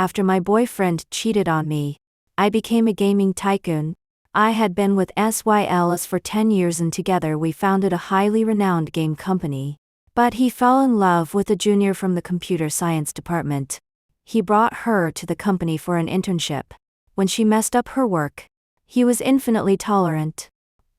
After my boyfriend cheated on me, I became a gaming tycoon. I had been with SYLs for 10 years and together we founded a highly renowned game company. But he fell in love with a junior from the computer science department. He brought her to the company for an internship. When she messed up her work, he was infinitely tolerant.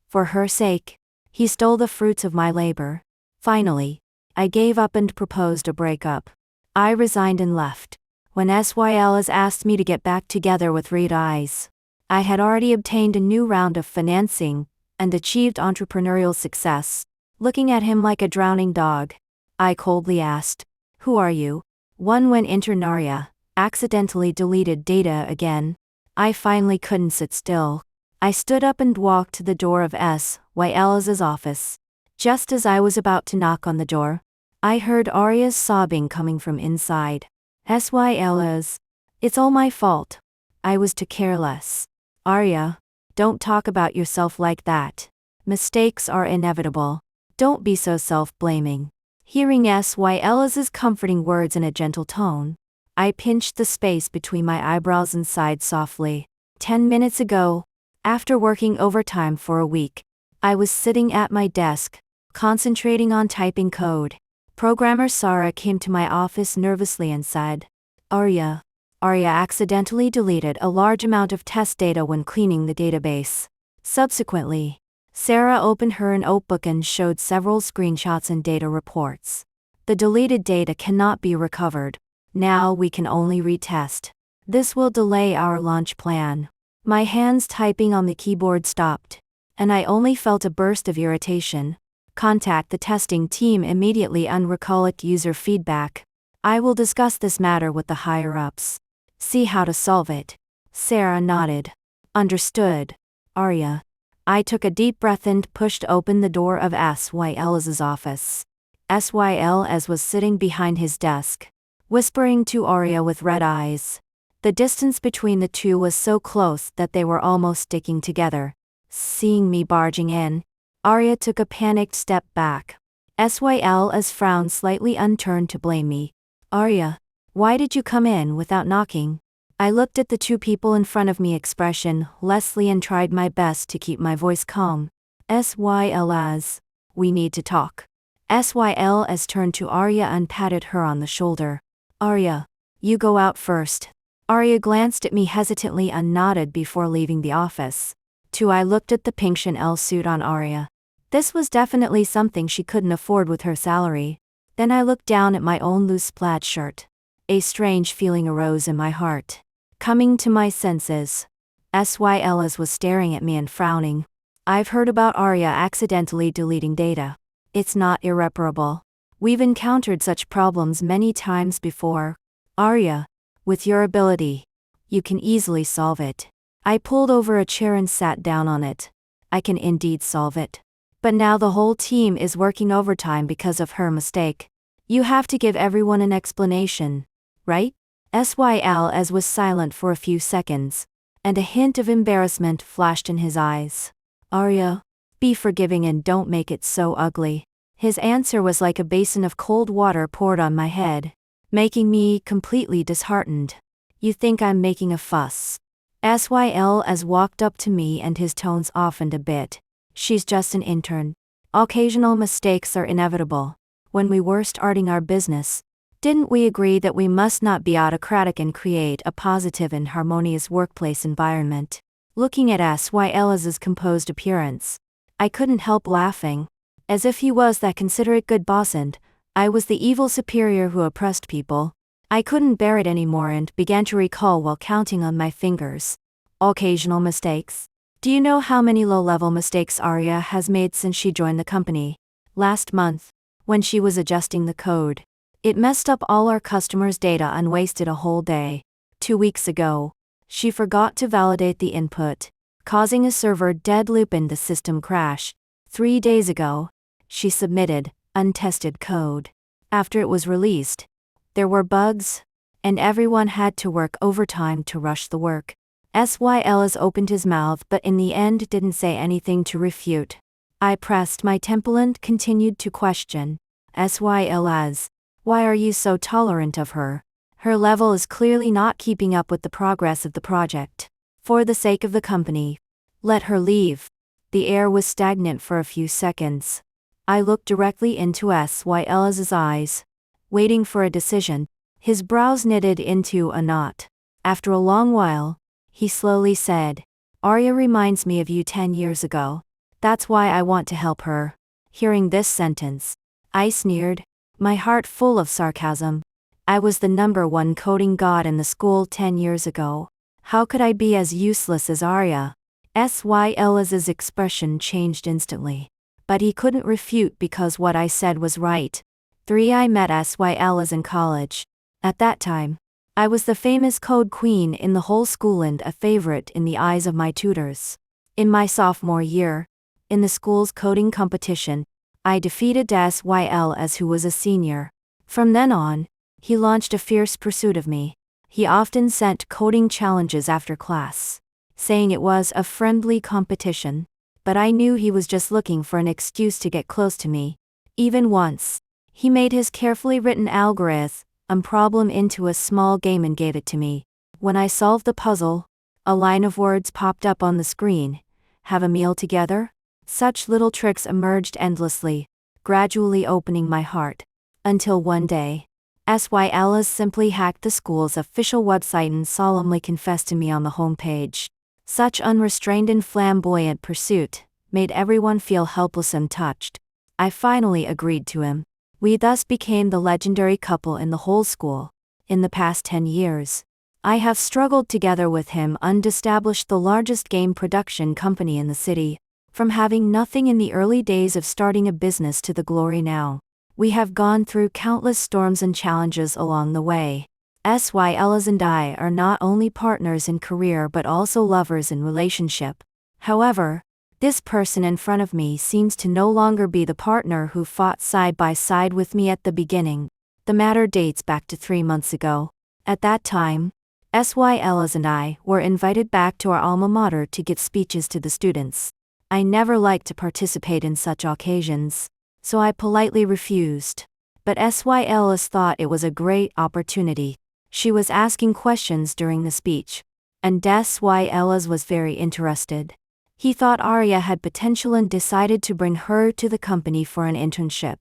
For her sake, he stole the fruits of my labor. Finally, I gave up and proposed a breakup. I resigned and left. When SYLs asked me to get back together with Red Eyes, I had already obtained a new round of financing and achieved entrepreneurial success. Looking at him like a drowning dog, I coldly asked, "Who are you?" When Internaria accidentally deleted data again, I finally couldn't sit still. I stood up and walked to the door of SYL's office. Just as I was about to knock on the door, I heard Arya's sobbing coming from inside. SYL's, "It's all my fault. I was to care less." "Arya, don't talk about yourself like that. Mistakes are inevitable. Don't be so self-blaming." Hearing SYL's comforting words in a gentle tone, I pinched the space between my eyebrows and sighed softly. 10 minutes ago, after working overtime for a week, I was sitting at my desk, concentrating on typing code. Programmer Sarah came to my office nervously and said, Arya accidentally deleted a large amount of test data when cleaning the database. Subsequently, Sarah opened her notebook and showed several screenshots and data reports. The deleted data cannot be recovered. Now we can only retest. This will delay our launch plan." My hands typing on the keyboard stopped, and I only felt a burst of irritation. "Contact the testing team immediately and recollect user feedback. I will discuss this matter with the higher-ups. See how to solve it." Sarah nodded. "Understood, Arya." I took a deep breath and pushed open the door of SYL's office. SYL's was sitting behind his desk, whispering to Arya with red eyes. The distance between the two was so close that they were almost sticking together. Seeing me barging in, Arya took a panicked step back. SYL's frown slightly unturned to blame me. "Arya, why did you come in without knocking?" I looked at the two people in front of me expressionlessly and tried my best to keep my voice calm. SYL's, "We need to talk." SYL's turned to Arya and patted her on the shoulder. "Arya, you go out first." Arya glanced at me hesitantly and nodded before leaving the office. I looked at the pink Chanel suit on Arya. This was definitely something she couldn't afford with her salary. Then I looked down at my own loose plaid shirt. A strange feeling arose in my heart. Coming to my senses, SYL's was staring at me and frowning. "I've heard about Arya accidentally deleting data. It's not irreparable. We've encountered such problems many times before. Arya, with your ability, you can easily solve it." I pulled over a chair and sat down on it. "I can indeed solve it. But now the whole team is working overtime because of her mistake. You have to give everyone an explanation, right?" SYL's was silent for a few seconds, and a hint of embarrassment flashed in his eyes. "Arya, be forgiving and don't make it so ugly." His answer was like a basin of cold water poured on my head, making me completely disheartened. "You think I'm making a fuss?" SYL's walked up to me and his tones softened a bit. "She's just an intern. Occasional mistakes are inevitable. When we were starting our business, didn't we agree that we must not be autocratic and create a positive and harmonious workplace environment?" Looking at SYL's composed appearance, I couldn't help laughing. As if he was that considerate good boss and I was the evil superior who oppressed people. I couldn't bear it anymore and began to recall while counting on my fingers. Occasional mistakes? Do you know how many low-level mistakes Arya has made since she joined the company? Last month, when she was adjusting the code, it messed up all our customers' data and wasted a whole day. 2 weeks ago, she forgot to validate the input, causing a server dead loop and the system crash. 3 days ago, she submitted untested code. After it was released, there were bugs, and everyone had to work overtime to rush the work. SYL's opened his mouth but in the end didn't say anything to refute. I pressed my temple and continued to question. SYL's, why are you so tolerant of her? Her level is clearly not keeping up with the progress of the project. For the sake of the company, let her leave. The air was stagnant for a few seconds. I looked directly into Syl's eyes, waiting for a decision, his brows knitted into a knot. After a long while, he slowly said, "Arya reminds me of you 10 years ago. That's why I want to help her." Hearing this sentence, I sneered, my heart full of sarcasm. I was the #1 coding god in the school 10 years ago. How could I be as useless as Arya? Syl's expression changed instantly. But he couldn't refute because what I said was right. 3. I met Syl's in college. At that time, I was the famous code queen in the whole school and a favorite in the eyes of my tutors. In my sophomore year, in the school's coding competition, I defeated Syl, who was a senior. From then on, he launched a fierce pursuit of me. He often sent coding challenges after class, saying it was a friendly competition, but I knew he was just looking for an excuse to get close to me. Even once, he made his carefully written algorithm problem into a small game and gave it to me. When I solved the puzzle, a line of words popped up on the screen. Have a meal together? Such little tricks emerged endlessly, gradually opening my heart. Until one day, Syl simply hacked the school's official website and solemnly confessed to me on the homepage. Such unrestrained and flamboyant pursuit made everyone feel helpless and touched. I finally agreed to him. We thus became the legendary couple in the whole school. In the past 10 years, I have struggled together with him and established the largest game production company in the city. From having nothing in the early days of starting a business to the glory now, we have gone through countless storms and challenges along the way. Syl and I are not only partners in career but also lovers in relationship. However, this person in front of me seems to no longer be the partner who fought side by side with me at the beginning. The matter dates back to 3 months ago. At that time, Syl and I were invited back to our alma mater to give speeches to the students. I never liked to participate in such occasions, so I politely refused. But Syl thought it was a great opportunity. She was asking questions during the speech, and Syl was very interested. He thought Arya had potential and decided to bring her to the company for an internship.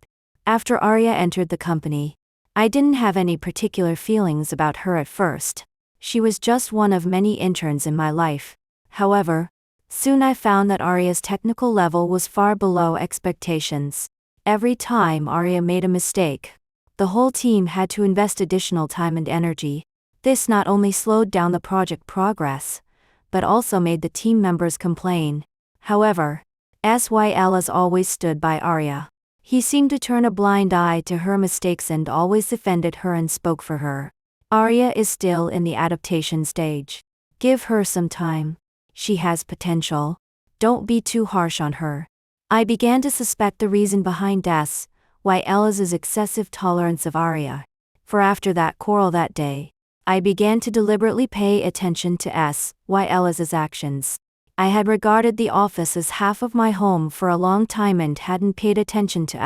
After Arya entered the company, I didn't have any particular feelings about her at first. She was just one of many interns in my life. However, soon I found that Arya's technical level was far below expectations. Every time Arya made a mistake, the whole team had to invest additional time and energy. This not only slowed down the project progress, but also made the team members complain. However, Syl always stood by Arya. He seemed to turn a blind eye to her mistakes and always defended her and spoke for her. Arya is still in the adaptation stage. Give her some time. She has potential. Don't be too harsh on her. I began to suspect the reason behind Syl's excessive tolerance of Arya. For after that quarrel that day, I began to deliberately pay attention to Syl's actions. I had regarded the office as half of my home for a long time and hadn't paid attention to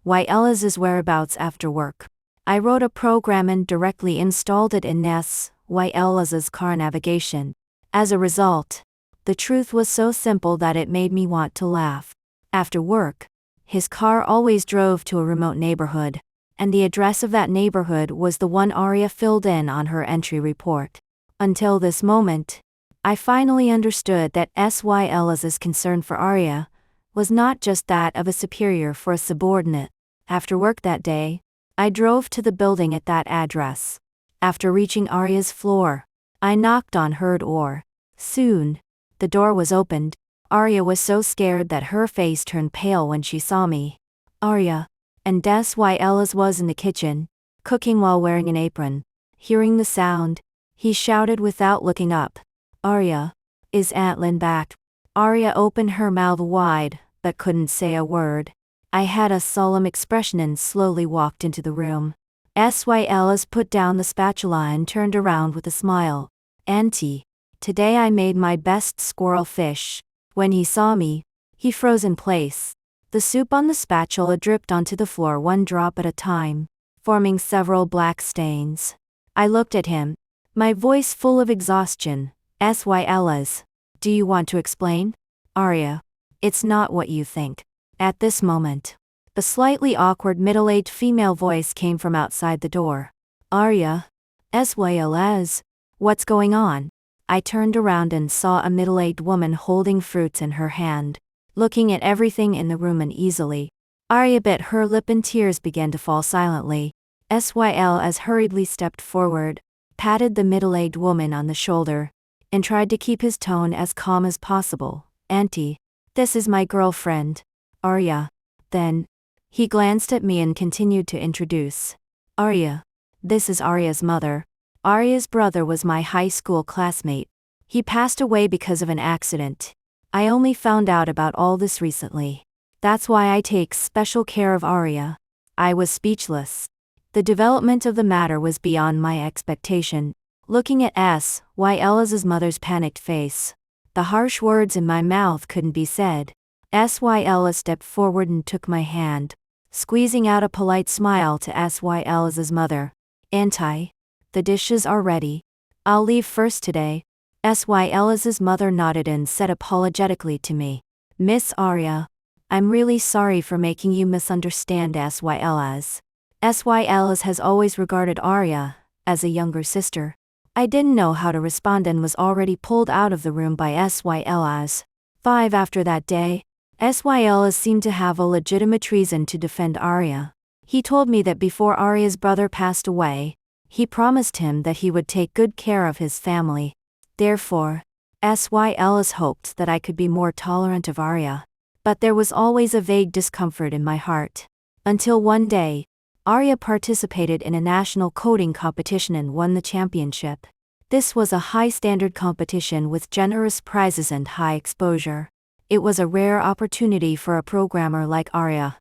Syl's whereabouts after work. I wrote a program and directly installed it in Syl's car navigation. As a result, the truth was so simple that it made me want to laugh. After work, his car always drove to a remote neighborhood, and the address of that neighborhood was the one Arya filled in on her entry report. Until this moment, I finally understood that Syl's concern for Arya was not just that of a superior for a subordinate. After work that day, I drove to the building at that address. After reaching Arya's floor, I knocked on her door. Soon, the door was opened. Arya was so scared that her face turned pale when she saw me. Arya, and Syl was in the kitchen, cooking while wearing an apron. Hearing the sound, he shouted without looking up, "Arya, is Aunt Lynn back?" Arya opened her mouth wide, but couldn't say a word. I had a solemn expression and slowly walked into the room. Syl put down the spatula and turned around with a smile. "Auntie, today I made my best squirrel fish." When he saw me, he froze in place. The soup on the spatula dripped onto the floor one drop at a time, forming several black stains. I looked at him, my voice full of exhaustion. Sylas. Do you want to explain? Arya. It's not what you think. At this moment, a slightly awkward middle-aged female voice came from outside the door. Arya. Sylas. What's going on? I turned around and saw a middle-aged woman holding fruits in her hand, looking at everything in the room uneasily. Arya bit her lip and tears began to fall silently. Sylas hurriedly stepped forward, patted the middle-aged woman on the shoulder, and tried to keep his tone as calm as possible. Auntie, this is my girlfriend, Arya. Then, he glanced at me and continued to introduce. Arya. This is Arya's mother. Arya's brother was my high school classmate. He passed away because of an accident. I only found out about all this recently. That's why I take special care of Arya. I was speechless. The development of the matter was beyond my expectation. Looking at Sylas's mother's panicked face, the harsh words in my mouth couldn't be said. Sylas stepped forward and took my hand, squeezing out a polite smile to Sylas's mother. Auntie, the dishes are ready. I'll leave first today. Sylas's mother nodded and said apologetically to me. Miss Arya, I'm really sorry for making you misunderstand Sylas. Sylas has always regarded Arya as a younger sister. I didn't know how to respond and was already pulled out of the room by Sylas. 5 After that day, Sylas seemed to have a legitimate reason to defend Arya. He told me that before Arya's brother passed away, he promised him that he would take good care of his family. Therefore, Sylas hoped that I could be more tolerant of Arya. But there was always a vague discomfort in my heart. Until one day, Arya participated in a national coding competition and won the championship. This was a high-standard competition with generous prizes and high exposure. It was a rare opportunity for a programmer like Arya.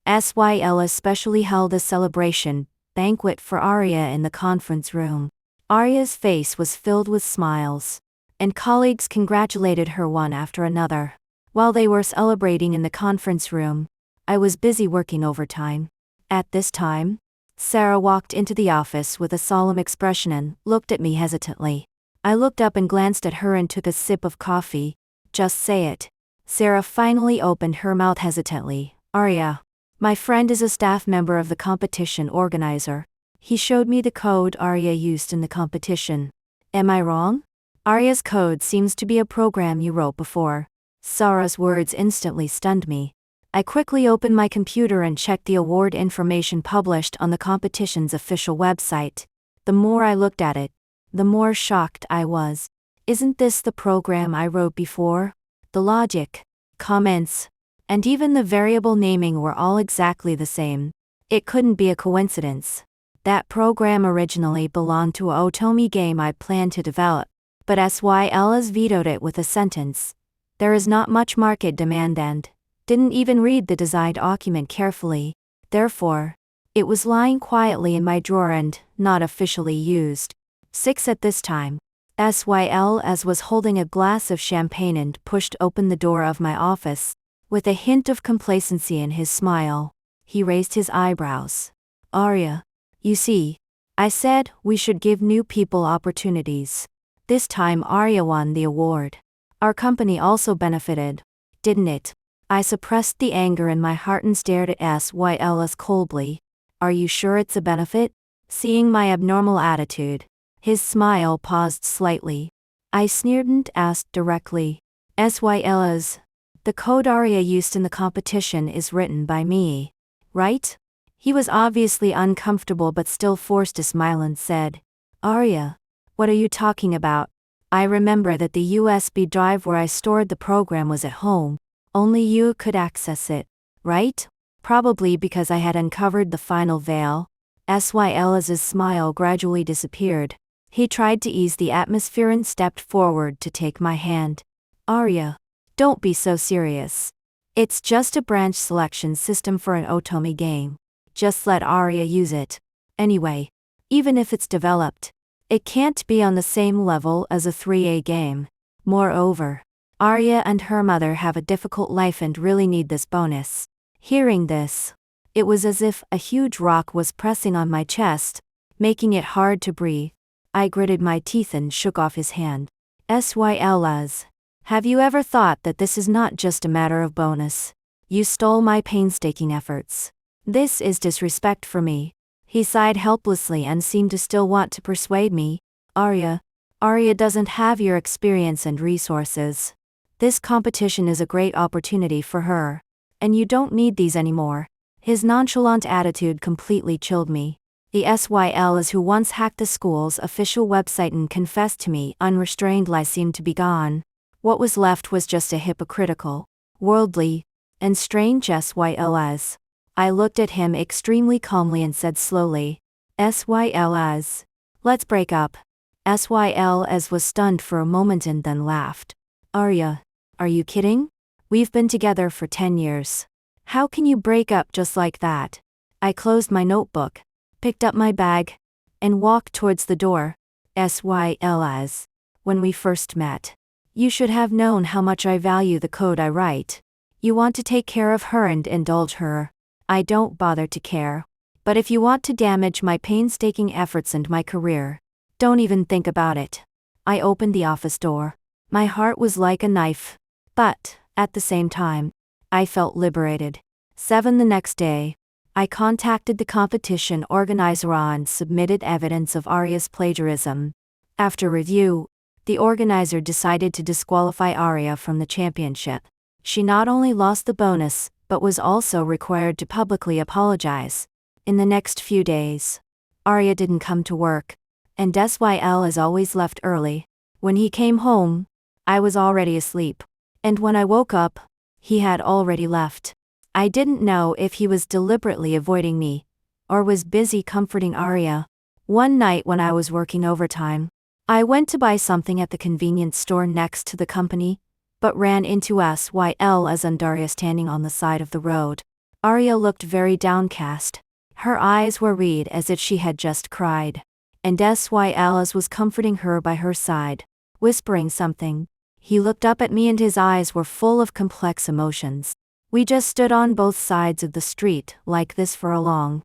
Sylas specially held a celebration banquet for Arya in the conference room. Arya's face was filled with smiles, and colleagues congratulated her one after another. While they were celebrating in the conference room, I was busy working overtime. At this time, Sarah walked into the office with a solemn expression and looked at me hesitantly. I looked up and glanced at her and took a sip of coffee. Just say it. Sarah finally opened her mouth hesitantly. Arya. My friend is a staff member of the competition organizer. He showed me the code Arya used in the competition. Am I wrong? Arya's code seems to be a program you wrote before. Sarah's words instantly stunned me. I quickly opened my computer and checked the award information published on the competition's official website. The more I looked at it, the more shocked I was. Isn't this the program I wrote before? The logic, comments, and even the variable naming were all exactly the same. It couldn't be a coincidence. That program originally belonged to a Otomi game I planned to develop, but Sylas vetoed it with a sentence. There is not much market demand and didn't even read the design document carefully. Therefore, it was lying quietly in my drawer and not officially used. 6 At this time, Sylas was holding a glass of champagne and pushed open the door of my office. With a hint of complacency in his smile, he raised his eyebrows. Arya, you see, I said we should give new people opportunities. This time Arya won the award. Our company also benefited, didn't it? I suppressed the anger in my heart and stared at Sylas coldly. Are you sure it's a benefit? Seeing my abnormal attitude, his smile paused slightly. I sneered and asked directly. Sylas, the code Arya used in the competition is written by me, right? He was obviously uncomfortable but still forced a smile and said, Arya, what are you talking about? I remember that the USB drive where I stored the program was at home. Only you could access it, right? Probably because I had uncovered the final veil. Sylas's smile gradually disappeared. He tried to ease the atmosphere and stepped forward to take my hand. Arya, don't be so serious. It's just a branch selection system for an Otomi game. Just let Arya use it. Anyway, even if it's developed, it can't be on the same level as a 3A game. Moreover, Arya and her mother have a difficult life and really need this bonus. Hearing this, it was as if a huge rock was pressing on my chest. making it hard to breathe. I gritted my teeth and shook off his hand. Syls. Have you ever thought that this is not just a matter of bonus? You stole my painstaking efforts. This is disrespect for me. He sighed helplessly and seemed to still want to persuade me. Arya doesn't have your experience and resources. This competition is a great opportunity for her. And you don't need these anymore. His nonchalant attitude completely chilled me. The Syls who once hacked the school's official website and confessed to me unrestrained lies seemed to be gone. What was left was just a hypocritical, worldly, and strange Syls. I looked at him extremely calmly and said slowly, Syls. Let's break up. Syls was stunned for a moment and then laughed. Arya, are you kidding? We've been together for 10 years. How can you break up just like that? I closed my notebook, picked up my bag, and walked towards the door. Syls. When we first met, you should have known how much I value the code I write. You want to take care of her and indulge her. I don't bother to care. But if you want to damage my painstaking efforts and my career, don't even think about it. I opened the office door. My heart was like a knife. But, at the same time, I felt liberated. The next day, I contacted the competition organizer and submitted evidence of Arya's plagiarism. After review, the organizer decided to disqualify Arya from the championship. She not only lost the bonus, but was also required to publicly apologize. In the next few days, Arya didn't come to work, and Syl always left early. When he came home, I was already asleep. And when I woke up, he had already left. I didn't know if he was deliberately avoiding me, or was busy comforting Arya. One night when I was working overtime, I went to buy something at the convenience store next to the company, but ran into Syls and Arya standing on the side of the road. Arya looked very downcast. Her eyes were red as if she had just cried. And Syls was comforting her by her side, whispering something. He looked up at me and his eyes were full of complex emotions. We just stood on both sides of the street like this for a long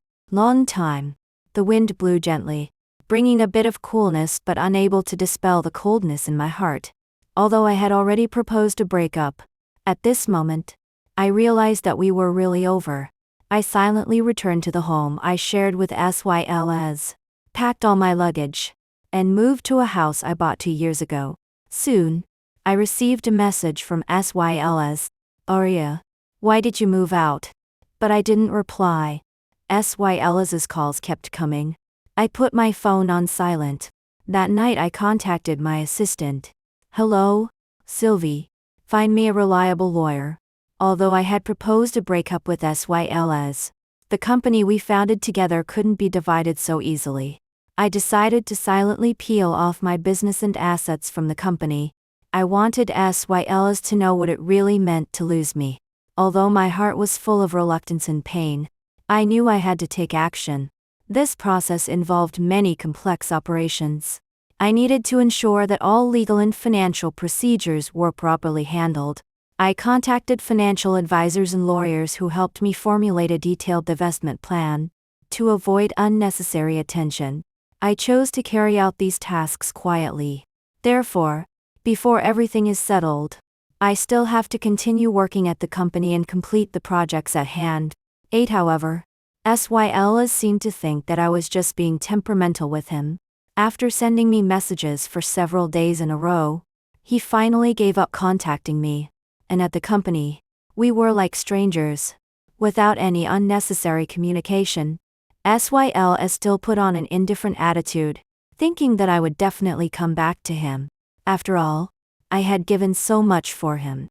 time. The wind blew gently, bringing a bit of coolness but unable to dispel the coldness in my heart. Although I had already proposed a breakup, at this moment, I realized that we were really over. I silently returned to the home I shared with Syls, packed all my luggage, and moved to a house I bought 2 years ago. Soon, I received a message from Syls. Arya, why did you move out? But I didn't reply. Syl's calls kept coming. I put my phone on silent. That night I contacted my assistant. Hello, Sylvie. Find me a reliable lawyer. Although I had proposed a breakup with Syls, the company we founded together couldn't be divided so easily. I decided to silently peel off my business and assets from the company. I wanted Syls to know what it really meant to lose me. Although my heart was full of reluctance and pain, I knew I had to take action. This process involved many complex operations. I needed to ensure that all legal and financial procedures were properly handled. I contacted financial advisors and lawyers who helped me formulate a detailed divestment plan. To avoid unnecessary attention, I chose to carry out these tasks quietly. Therefore, before everything is settled, I still have to continue working at the company and complete the projects at hand. However, Syls seemed to think that I was just being temperamental with him. After sending me messages for several days in a row, he finally gave up contacting me. And at the company, we were like strangers. Without any unnecessary communication, Syls still put on an indifferent attitude, thinking that I would definitely come back to him. After all, I had given so much for him.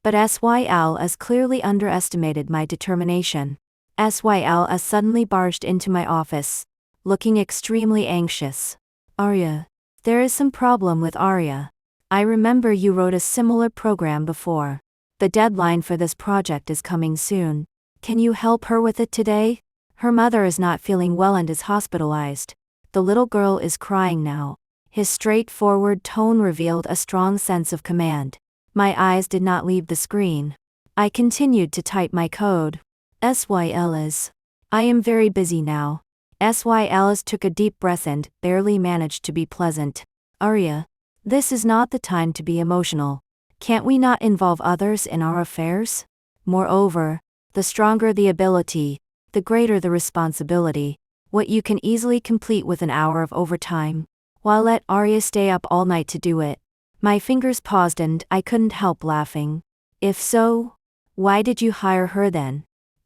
But Syls clearly underestimated my determination. Syls suddenly barged into my office, looking extremely anxious. Arya, there is some problem with Arya. I remember you wrote a similar program before. The deadline for this project is coming soon. Can you help her with it today? Her mother is not feeling well and is hospitalized. The little girl is crying now. His straightforward tone revealed a strong sense of command. My eyes did not leave the screen. I continued to type my code. Syls, I am very busy now. Alice took a deep breath and barely managed to be pleasant. Arya, this is not the time to be emotional. Can't we not involve others in our affairs? Moreover, the stronger the ability, the greater the responsibility. What you can easily complete with an hour of overtime. Why let Arya stay up all night to do it? My fingers paused and I couldn't help laughing. If so, why did you hire her then?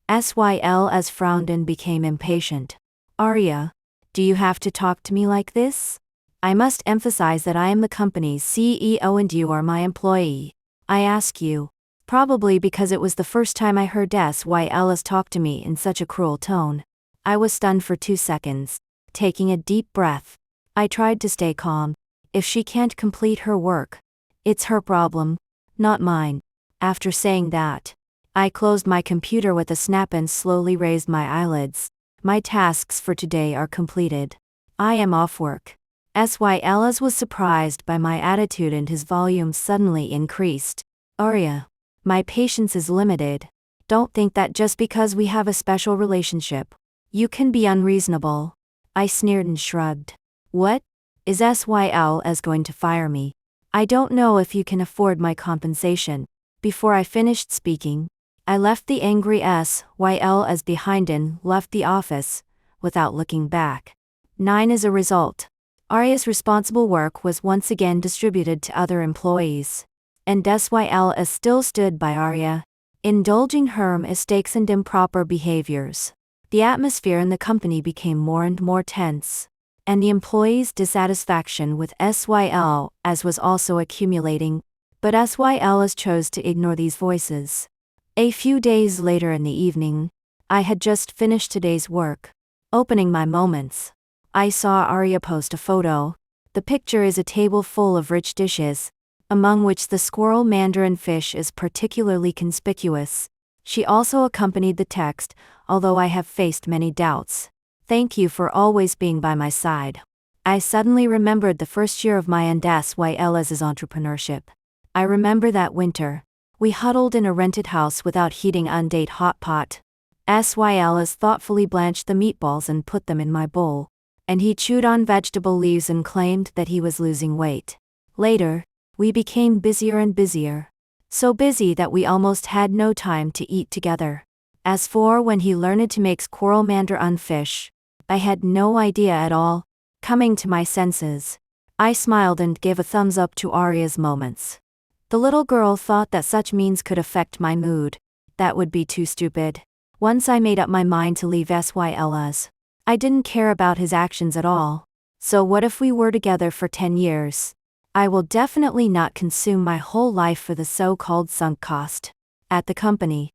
As frowned and became impatient. Arya, do you have to talk to me like this? I must emphasize that I am the company's CEO and you are my employee. I ask you. Probably because it was the first time I heard Alice talk to me in such a cruel tone. I was stunned for 2 seconds. Taking a deep breath, I tried to stay calm. If she can't complete her work, it's her problem, not mine. After saying that, I closed my computer with a snap and slowly raised my eyelids. My tasks for today are completed. I am off work. Alice was surprised by my attitude and his volume suddenly increased. Arya, my patience is limited. Don't think that just because we have a special relationship, you can be unreasonable. I sneered and shrugged. What? Is SYLS going to fire me? I don't know if you can afford my compensation. Before I finished speaking, I left the angry SYLS behind and left the office, without looking back. 9 As a result, Arya's responsible work was once again distributed to other employees. And SYLS still stood by Arya, indulging her mistakes and improper behaviors. The atmosphere in the company became more and more tense, and the employees' dissatisfaction with SYLS was also accumulating, but SYLS chose to ignore these voices. A few days later in the evening, I had just finished today's work. Opening my moments, I saw Arya post a photo. The picture is a table full of rich dishes, among which the squirrel mandarin fish is particularly conspicuous. She also accompanied the text, although I have faced many doubts. Thank you for always being by my side. I suddenly remembered the first year of my and SYLS's entrepreneurship. I remember that winter. We huddled in a rented house without heating undate hot pot. SYLS thoughtfully blanched the meatballs and put them in my bowl, and he chewed on vegetable leaves and claimed that he was losing weight. Later, we became busier and busier. So busy that we almost had no time to eat together. As for when he learned to make squirrel mandarin fish, I had no idea at all. Coming to my senses, I smiled and gave a thumbs up to Arya's moments. The little girl thought that such means could affect my mood. That would be too stupid. Once I made up my mind to leave SYLS, I didn't care about his actions at all. So what if we were together for 10 years? I will definitely not consume my whole life for the so-called sunk cost. At the company,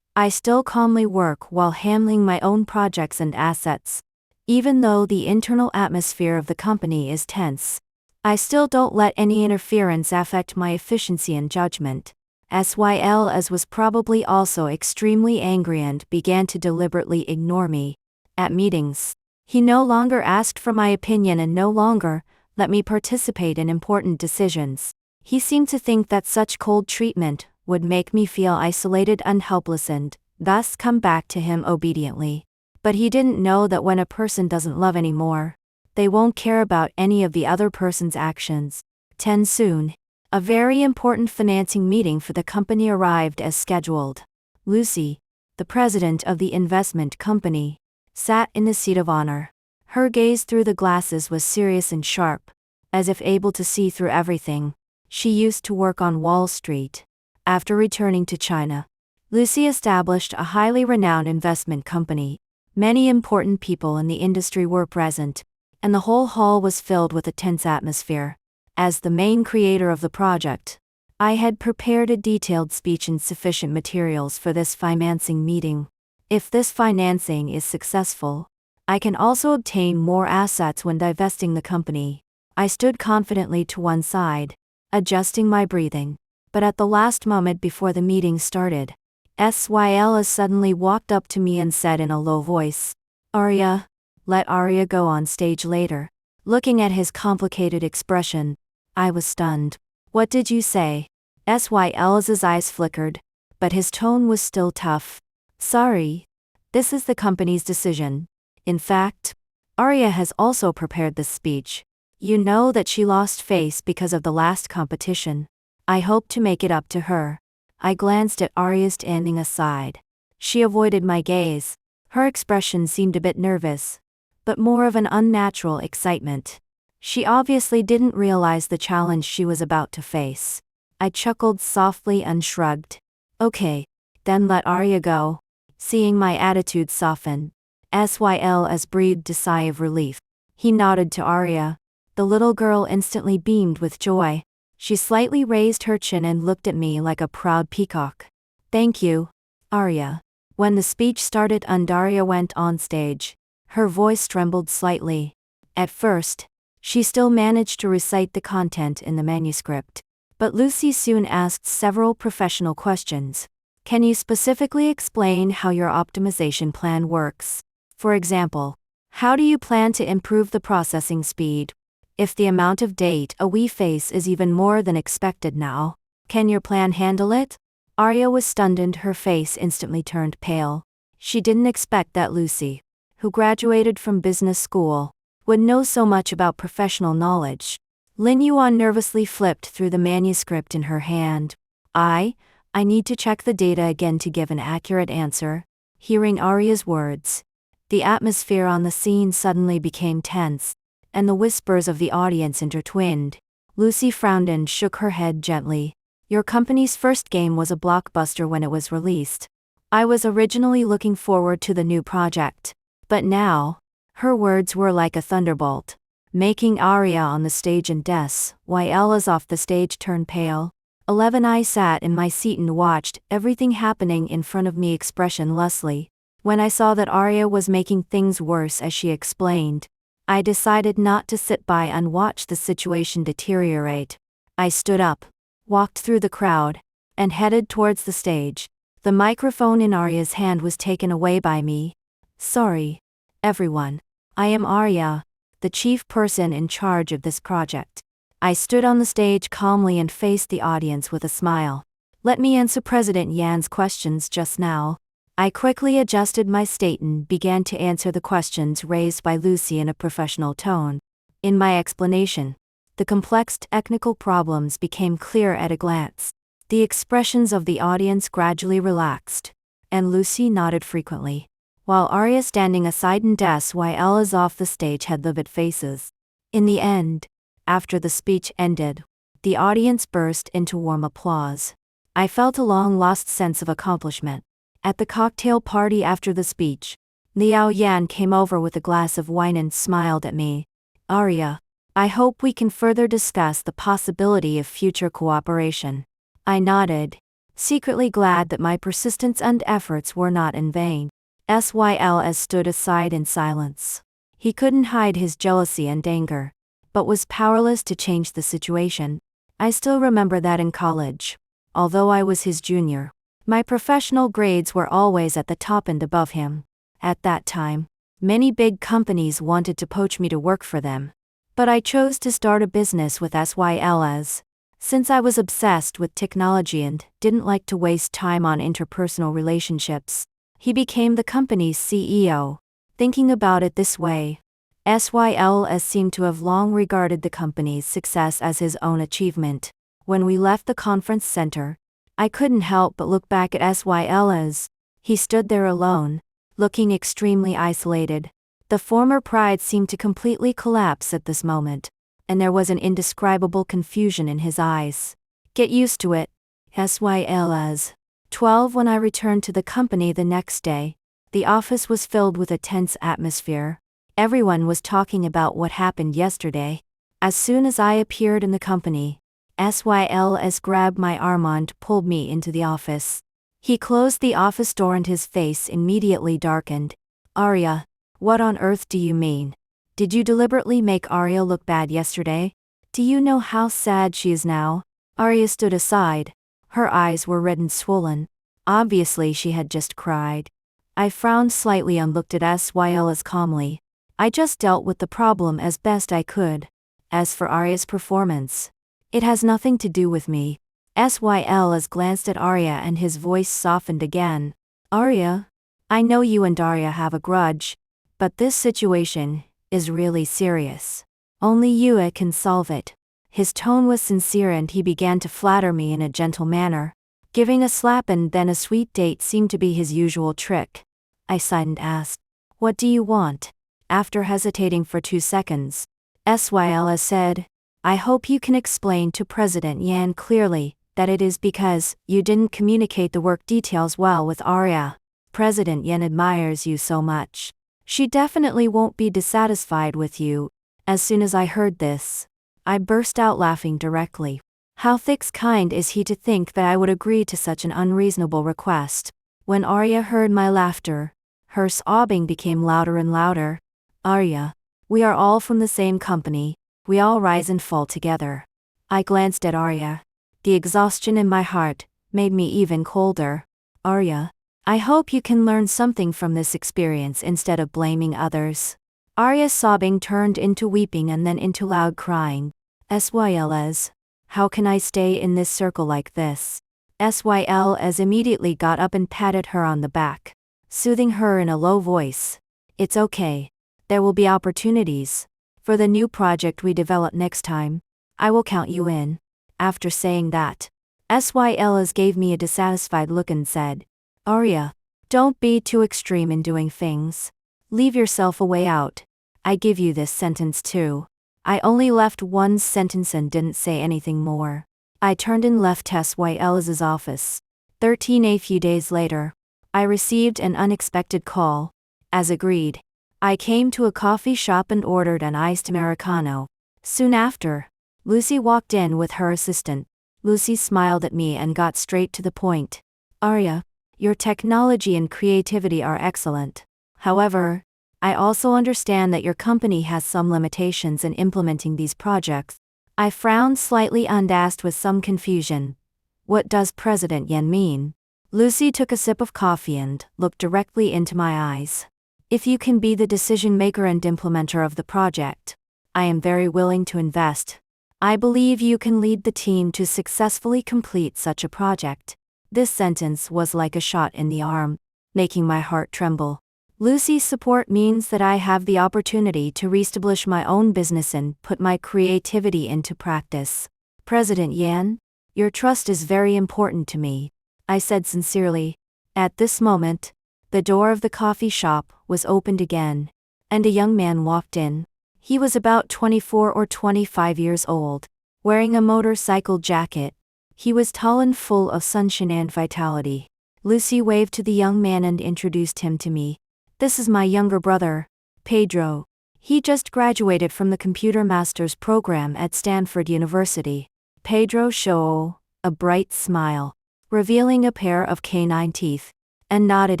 I still calmly work while handling my own projects and assets. Even though the internal atmosphere of the company is tense, I still don't let any interference affect my efficiency and judgment. SYLS was probably also extremely angry and began to deliberately ignore me. At meetings, he no longer asked for my opinion and no longer let me participate in important decisions. He seemed to think that such cold treatment would make me feel isolated and helpless and, thus, come back to him obediently. But he didn't know that when a person doesn't love anymore, they won't care about any of the other person's actions. 10 Soon, a very important financing meeting for the company arrived as scheduled. Lucy, the president of the investment company, sat in the seat of honor. Her gaze through the glasses was serious and sharp, as if able to see through everything. She used to work on Wall Street. After returning to China, Lucy established a highly renowned investment company. Many important people in the industry were present, and the whole hall was filled with a tense atmosphere. As the main creator of the project, I had prepared a detailed speech and sufficient materials for this financing meeting. If this financing is successful, I can also obtain more assets when divesting the company. I stood confidently to one side, adjusting my breathing, but at the last moment before the meeting started, SYLS suddenly walked up to me and said in a low voice, "Arya, let Arya go on stage later." Looking at his complicated expression, I was stunned. "What did you say?" SYLS's eyes flickered, but his tone was still tough. "Sorry. This is the company's decision. In fact, Arya has also prepared this speech. You know that she lost face because of the last competition. I hope to make it up to her. I glanced at Arya standing aside. She avoided my gaze. Her expression seemed a bit nervous, but more of an unnatural excitement. She obviously didn't realize the challenge she was about to face. I chuckled softly and shrugged. Okay, then let Arya go. Seeing my attitude soften, Syls breathed a sigh of relief. He nodded to Arya. The little girl instantly beamed with joy. She slightly raised her chin and looked at me like a proud peacock. Thank you, Arya. When the speech started and Arya went on stage, her voice trembled slightly. At first, she still managed to recite the content in the manuscript. But Lucy soon asked several professional questions. Can you specifically explain how your optimization plan works? For example, how do you plan to improve the processing speed? If the amount of data we face is even more than expected now, can your plan handle it? Arya was stunned and her face instantly turned pale. She didn't expect that Lucy, who graduated from business school, would know so much about professional knowledge. Lin Yuan nervously flipped through the manuscript in her hand. I need to check the data again to give an accurate answer. Hearing Arya's words, the atmosphere on the scene suddenly became tense, and the whispers of the audience intertwined. Lucy frowned and shook her head gently. Your company's first game was a blockbuster when it was released. I was originally looking forward to the new project. But now, her words were like a thunderbolt, making Arya on the stage and Syls off the stage turn pale. 11 I sat in my seat and watched everything happening in front of me expressionlessly. When I saw that Arya was making things worse as she explained, I decided not to sit by and watch the situation deteriorate. I stood up, walked through the crowd, and headed towards the stage. The microphone in Arya's hand was taken away by me. Sorry, everyone. I am Arya, the chief person in charge of this project. I stood on the stage calmly and faced the audience with a smile. Let me answer President Yan's questions just now. I quickly adjusted my state and began to answer the questions raised by Lucy in a professional tone. In my explanation, the complex technical problems became clear at a glance. The expressions of the audience gradually relaxed, and Lucy nodded frequently, while Arya standing aside and Syls off the stage had livid faces. In the end, after the speech ended, the audience burst into warm applause. I felt a long-lost sense of accomplishment. At the cocktail party after the speech, Liao Yan came over with a glass of wine and smiled at me. Arya, I hope we can further discuss the possibility of future cooperation. I nodded, secretly glad that my persistence and efforts were not in vain. Syls stood aside in silence. He couldn't hide his jealousy and anger, but was powerless to change the situation. I still remember that in college, although I was his junior, my professional grades were always at the top and above him. At that time, many big companies wanted to poach me to work for them, but I chose to start a business with Syls. Since I was obsessed with technology and didn't like to waste time on interpersonal relationships, he became the company's CEO. Thinking about it this way, Syls seemed to have long regarded the company's success as his own achievement. When we left the conference center, I couldn't help but look back at Syls. He stood there alone, looking extremely isolated. The former pride seemed to completely collapse at this moment, and there was an indescribable confusion in his eyes. Get used to it, Syls. 12 When I returned to the company the next day, the office was filled with a tense atmosphere. Everyone was talking about what happened yesterday. As soon as I appeared in the company, Syls grabbed my arm and pulled me into the office. He closed the office door and his face immediately darkened. Arya, what on earth do you mean? Did you deliberately make Arya look bad yesterday? Do you know how sad she is now? Arya stood aside. Her eyes were red and swollen. Obviously she had just cried. I frowned slightly and looked at Syls calmly. I just dealt with the problem as best I could. As for Arya's performance, it has nothing to do with me. Syls glanced at Arya and his voice softened again. Arya, I know you and Arya have a grudge, but this situation is really serious. Only you can solve it. His tone was sincere and he began to flatter me in a gentle manner. Giving a slap and then a sweet date seemed to be his usual trick. I sighed and asked, "What do you want?" After hesitating for 2 seconds, Syl said, "I hope you can explain to President Yan clearly that it is because you didn't communicate the work details well with Arya. President Yan admires you so much. She definitely won't be dissatisfied with you." As soon as I heard this, I burst out laughing directly. How thick-skinned is he to think that I would agree to such an unreasonable request? When Arya heard my laughter, her sobbing became louder and louder. "Arya, we are all from the same company, we all rise and fall together." I glanced at Arya. The exhaustion in my heart made me even colder. "Arya, I hope you can learn something from this experience instead of blaming others." Arya's sobbing turned into weeping and then into loud crying. "Syls, how can I stay in this circle like this?" Syls immediately got up and patted her on the back, soothing her in a low voice. "It's okay. There will be opportunities. For the new project we develop next time, I will count you in." After saying that, Syls gave me a dissatisfied look and said, "Arya, don't be too extreme in doing things. Leave yourself a way out. I give you this sentence too." I only left one sentence and didn't say anything more. I turned and left Syls' office. A few days later, I received an unexpected call. As agreed, I came to a coffee shop and ordered an iced Americano. Soon after, Lucy walked in with her assistant. Lucy smiled at me and got straight to the point. "Arya, your technology and creativity are excellent. However, I also understand that your company has some limitations in implementing these projects." I frowned slightly and asked with some confusion, "What does President Yan mean?" Lucy took a sip of coffee and looked directly into my eyes. "If you can be the decision maker and implementer of the project, I am very willing to invest. I believe you can lead the team to successfully complete such a project." This sentence was like a shot in the arm, making my heart tremble. Lucy's support means that I have the opportunity to reestablish my own business and put my creativity into practice. "President Yan, your trust is very important to me," I said sincerely. At this moment, the door of the coffee shop was opened again, and a young man walked in. He was about 24 or 25 years old, wearing a motorcycle jacket. He was tall and full of sunshine and vitality. Lucy waved to the young man and introduced him to me. "This is my younger brother, Pedro. He just graduated from the Computer Masters program at Stanford University." Pedro showed a bright smile, revealing a pair of canine teeth, and nodded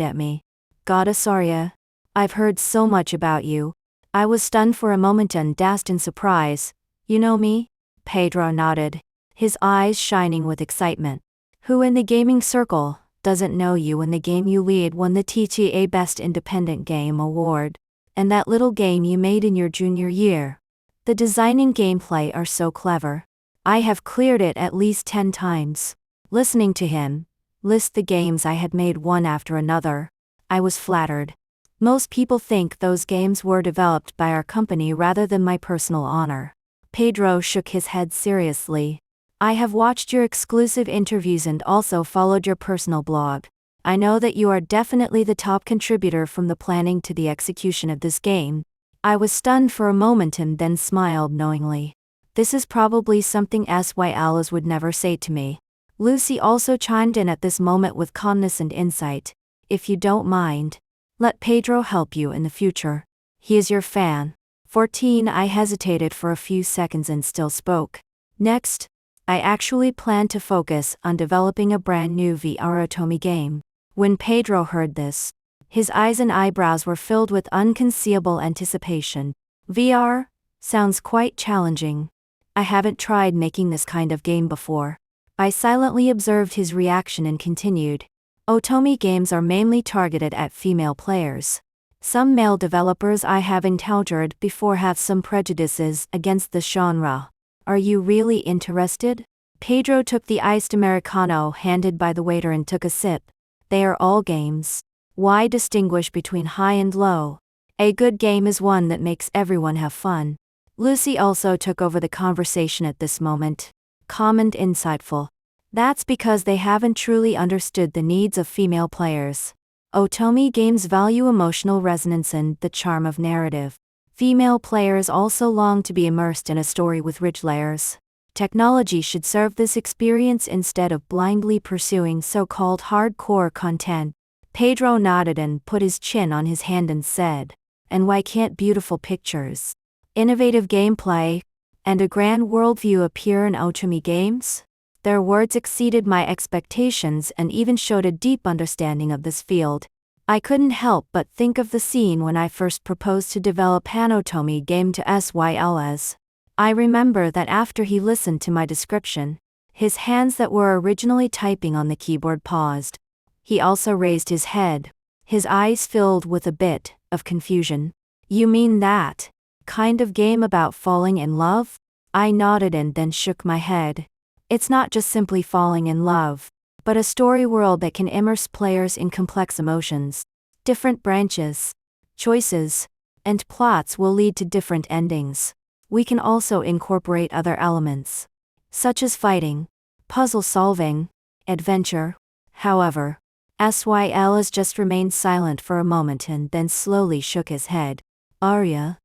at me. "Goddess Arya, I've heard so much about you." I was stunned for a moment and asked in surprise, "You know me?" Pedro nodded, his eyes shining with excitement. "Who in the gaming circle doesn't know you and the game you lead won the TTA Best Independent Game Award, and that little game you made in your junior year. The design and gameplay are so clever. I have cleared it at least 10 times." Listening to him list the games I had made one after another, I was flattered. Most people think those games were developed by our company rather than my personal honor. Pedro shook his head seriously. "I have watched your exclusive interviews and also followed your personal blog. I know that you are definitely the top contributor from the planning to the execution of this game." I was stunned for a moment and then smiled knowingly. This is probably something Syls would never say to me. Lucy also chimed in at this moment with calmness and insight. "If you don't mind, let Pedro help you in the future. He is your fan." 14 I hesitated for a few seconds and still spoke. "Next, I actually plan to focus on developing a brand new VR Otomi game." When Pedro heard this, his eyes and eyebrows were filled with unconcealable anticipation. "VR? Sounds quite challenging. I haven't tried making this kind of game before." I silently observed his reaction and continued. "Otomi games are mainly targeted at female players. Some male developers I have encountered before have some prejudices against the genre. Are you really interested?" Pedro took the iced Americano handed by the waiter and took a sip. "They are all games. Why distinguish between high and low? A good game is one that makes everyone have fun. Lucy also took over the conversation at this moment. Calm and insightful. That's because they haven't truly understood the needs of female players. Otome games value emotional resonance and the charm of narrative. Female players also long to be immersed in a story with rich layers. Technology should serve this experience instead of blindly pursuing so-called hardcore content. Pedro nodded and put his chin on his hand and said, "And why can't beautiful pictures, innovative gameplay, and a grand worldview appear in Otome games?" Their words exceeded my expectations and even showed a deep understanding of this field. I couldn't help but think of the scene when I first proposed to develop an Otome game to Syls. I remember that after he listened to my description, his hands that were originally typing on the keyboard paused. He also raised his head, his eyes filled with a bit of confusion. "You mean that kind of game about falling in love?" I nodded and then shook my head. "It's not just simply falling in love, but a story world that can immerse players in complex emotions. Different branches, choices, and plots will lead to different endings. We can also incorporate other elements, such as fighting, puzzle solving, adventure." However, Syls just remained silent for a moment and then slowly shook his head. "Arya,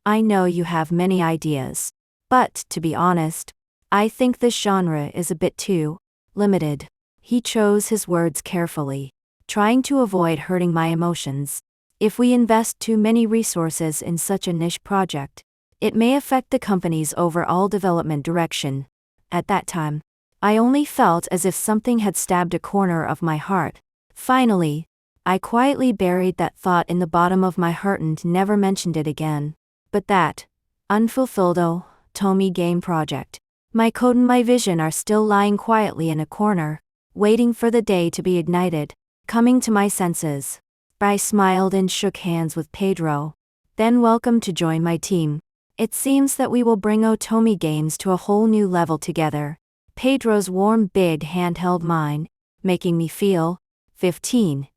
I know you have many ideas, but to be honest, I think this genre is a bit too limited." He chose his words carefully, trying to avoid hurting my emotions. "If we invest too many resources in such a niche project, it may affect the company's overall development direction." At that time, I only felt as if something had stabbed a corner of my heart. Finally, I quietly buried that thought in the bottom of my heart and never mentioned it again. But that unfulfilled Otome game project, my code and my vision are still lying quietly in a corner, waiting for the day to be ignited. Coming to my senses, I smiled and shook hands with Pedro. "Then welcome to join my team. It seems that we will bring Otome games to a whole new level together." Pedro's warm big hand held mine, making me feel 15.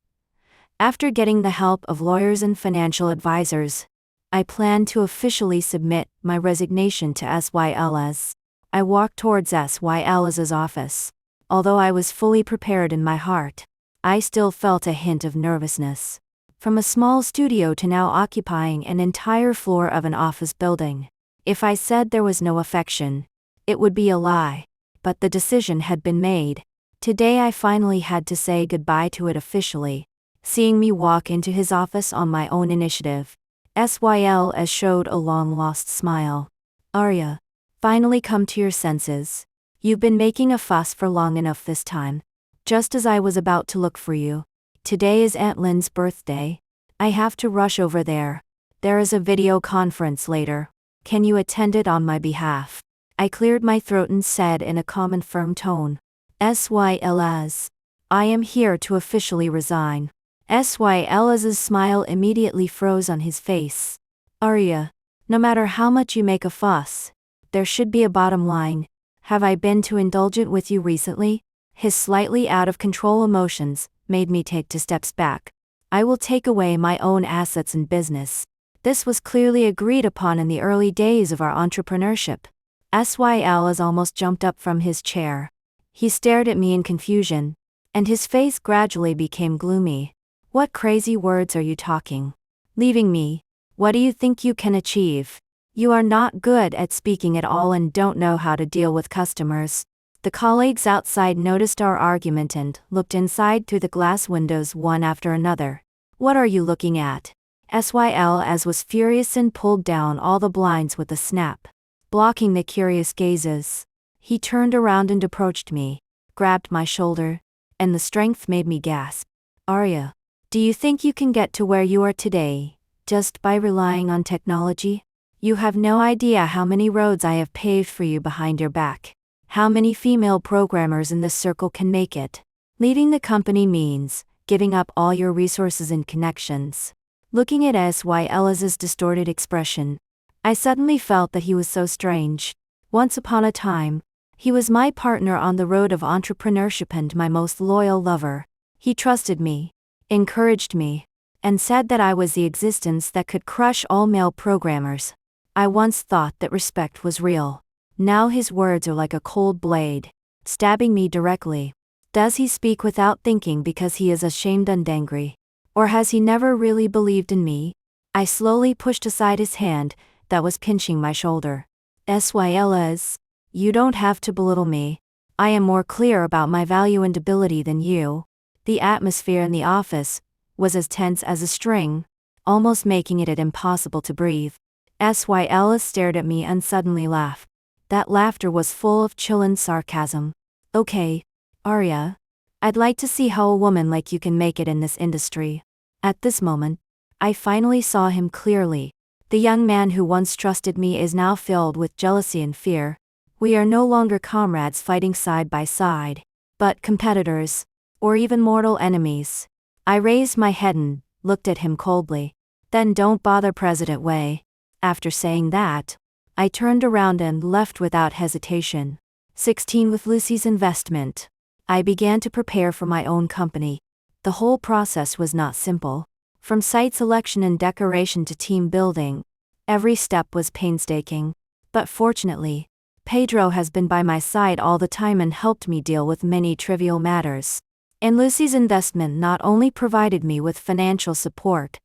After getting the help of lawyers and financial advisors, I plan to officially submit my resignation to Syls. I walked towards Syl's office. Although I was fully prepared in my heart, I still felt a hint of nervousness. From a small studio to now occupying an entire floor of an office building. If I said there was no affection, it would be a lie. But the decision had been made. Today I finally had to say goodbye to it officially. Seeing me walk into his office on my own initiative, Syls showed a long-lost smile. "Arya, finally come to your senses. You've been making a fuss for long enough this time. Just as I was about to look for you. Today is Aunt Lynn's birthday. I have to rush over there. There is a video conference later. Can you attend it on my behalf?" I cleared my throat and said in a calm and firm tone, "Syls, I am here to officially resign." Syl's smile immediately froze on his face. "Arya, no matter how much you make a fuss, there should be a bottom line. Have I been too indulgent with you recently?" His slightly out-of-control emotions made me take 2 steps back. "I will take away my own assets and business." This was clearly agreed upon in the early days of our entrepreneurship. Syls almost jumped up from his chair. He stared at me in confusion, and his face gradually became gloomy. "What crazy words are you talking? Leaving me? What do you think you can achieve? You are not good at speaking at all and don't know how to deal with customers." The colleagues outside noticed our argument and looked inside through the glass windows one after another. "What are you looking at?" Syls was furious and pulled down all the blinds with a snap, blocking the curious gazes. He turned around and approached me, grabbed my shoulder, and the strength made me gasp. "Arya, do you think you can get to where you are today, just by relying on technology? You have no idea how many roads I have paved for you behind your back. How many female programmers in this circle can make it? Leaving the company means giving up all your resources and connections." Looking at Syl's distorted expression, I suddenly felt that he was so strange. Once upon a time, he was my partner on the road of entrepreneurship and my most loyal lover. He trusted me, encouraged me, and said that I was the existence that could crush all male programmers. I once thought that respect was real. Now his words are like a cold blade, stabbing me directly. Does he speak without thinking because he is ashamed and angry? Or has he never really believed in me? I slowly pushed aside his hand that was pinching my shoulder. Syls, you don't have to belittle me. I am more clear about my value and ability than you. The atmosphere in the office was as tense as a string, almost making it impossible to breathe. Syls stared at me and suddenly laughed. That laughter was full of chill and sarcasm. Okay, Arya, I'd like to see how a woman like you can make it in this industry. At this moment, I finally saw him clearly. The young man who once trusted me is now filled with jealousy and fear. We are no longer comrades fighting side by side, but competitors, or even mortal enemies. I raised my head and looked at him coldly. Then don't bother, President Wei. After saying that, I turned around and left without hesitation. 16 With Lucy's investment, I began to prepare for my own company. The whole process was not simple. From site selection and decoration to team building, every step was painstaking. But fortunately, Pedro has been by my side all the time and helped me deal with many trivial matters. And Lucy's investment not only provided me with financial support,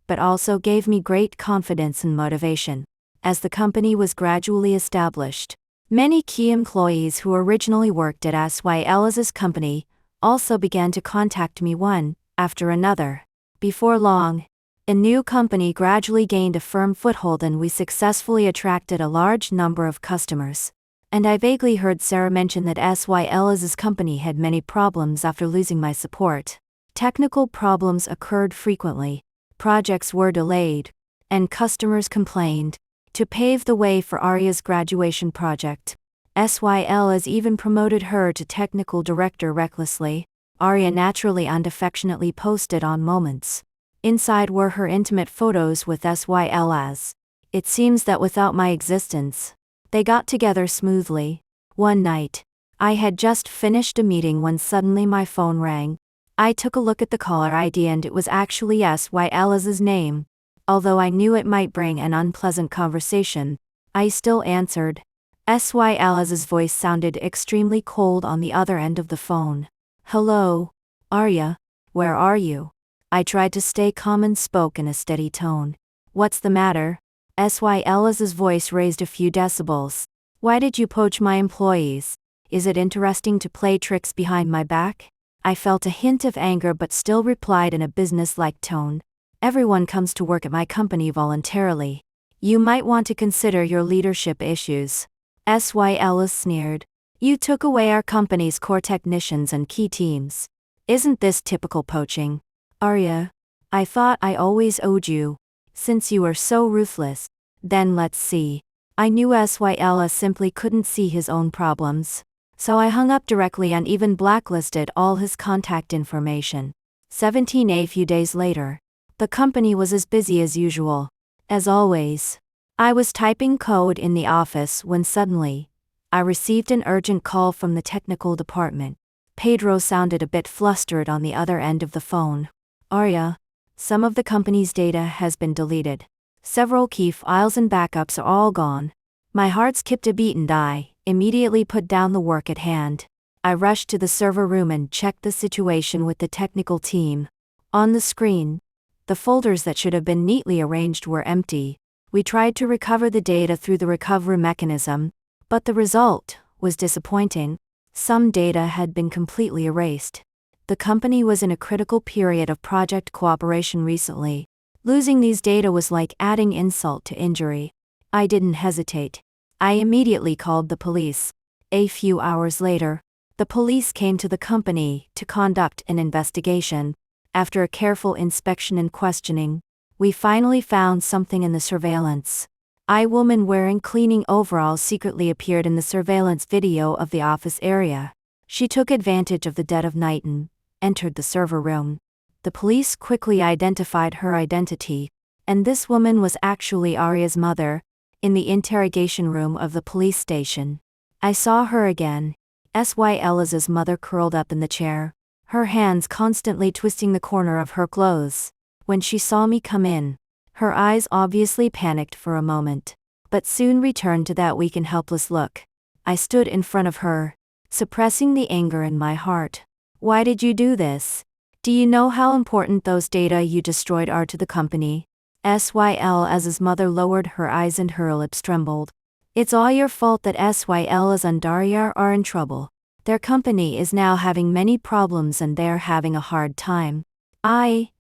but also gave me great confidence and motivation. As the company was gradually established, many key employees who originally worked at Syls' company also began to contact me one after another. Before long, a new company gradually gained a firm foothold and we successfully attracted a large number of customers. And I vaguely heard Sarah mention that Syls' company had many problems after losing my support. Technical problems occurred frequently, projects were delayed, and customers complained. To pave the way for Arya's graduation project, Syls even promoted her to technical director recklessly. Arya naturally and affectionately posted on moments. Inside were her intimate photos with Syls. It seems that without my existence, they got together smoothly. One night, I had just finished a meeting when suddenly my phone rang. I took a look at the caller ID and it was actually Syls' name. Although I knew it might bring an unpleasant conversation, I still answered. Syls' voice sounded extremely cold on the other end of the phone. Hello, Arya, where are you? I tried to stay calm and spoke in a steady tone. What's the matter? Syls' voice raised a few decibels. Why did you poach my employees? Is it interesting to play tricks behind my back? I felt a hint of anger but still replied in a business-like tone. Everyone comes to work at my company voluntarily. You might want to consider your leadership issues. Syls sneered. You took away our company's core technicians and key teams. Isn't this typical poaching? Arya, I thought I always owed you. Since you are so ruthless, then let's see. I knew Syls simply couldn't see his own problems. So I hung up directly and even blacklisted all his contact information. 17 A few days later, the company was as busy as usual. As always, I was typing code in the office when suddenly, I received an urgent call from the technical department. Pedro sounded a bit flustered on the other end of the phone. Arya, some of the company's data has been deleted. Several key files and backups are all gone. My heart skipped a beat and I immediately put down the work at hand. I rushed to the server room and checked the situation with the technical team. On the screen, the folders that should have been neatly arranged were empty. We tried to recover the data through the recovery mechanism, but the result was disappointing. Some data had been completely erased. The company was in a critical period of project cooperation recently. Losing these data was like adding insult to injury. I didn't hesitate. I immediately called the police. A few hours later, the police came to the company to conduct an investigation. After a careful inspection and questioning, we finally found something in the surveillance. A woman wearing cleaning overalls secretly appeared in the surveillance video of the office area. She took advantage of the dead of night and entered the server room. The police quickly identified her identity, and this woman was actually Arya's mother, in the interrogation room of the police station. I saw her again. Syls' mother curled up in the chair, her hands constantly twisting the corner of her clothes. when she saw me come in. Her eyes obviously panicked for a moment, but soon returned to that weak and helpless look. I stood in front of her, suppressing the anger in my heart. Why did you do this? Do you know how important those data you destroyed are to the company? SYL as his mother lowered her eyes and her lips trembled. It's all your fault that SYL as and Daria are in trouble. Their company is now having many problems and they're having a hard time. I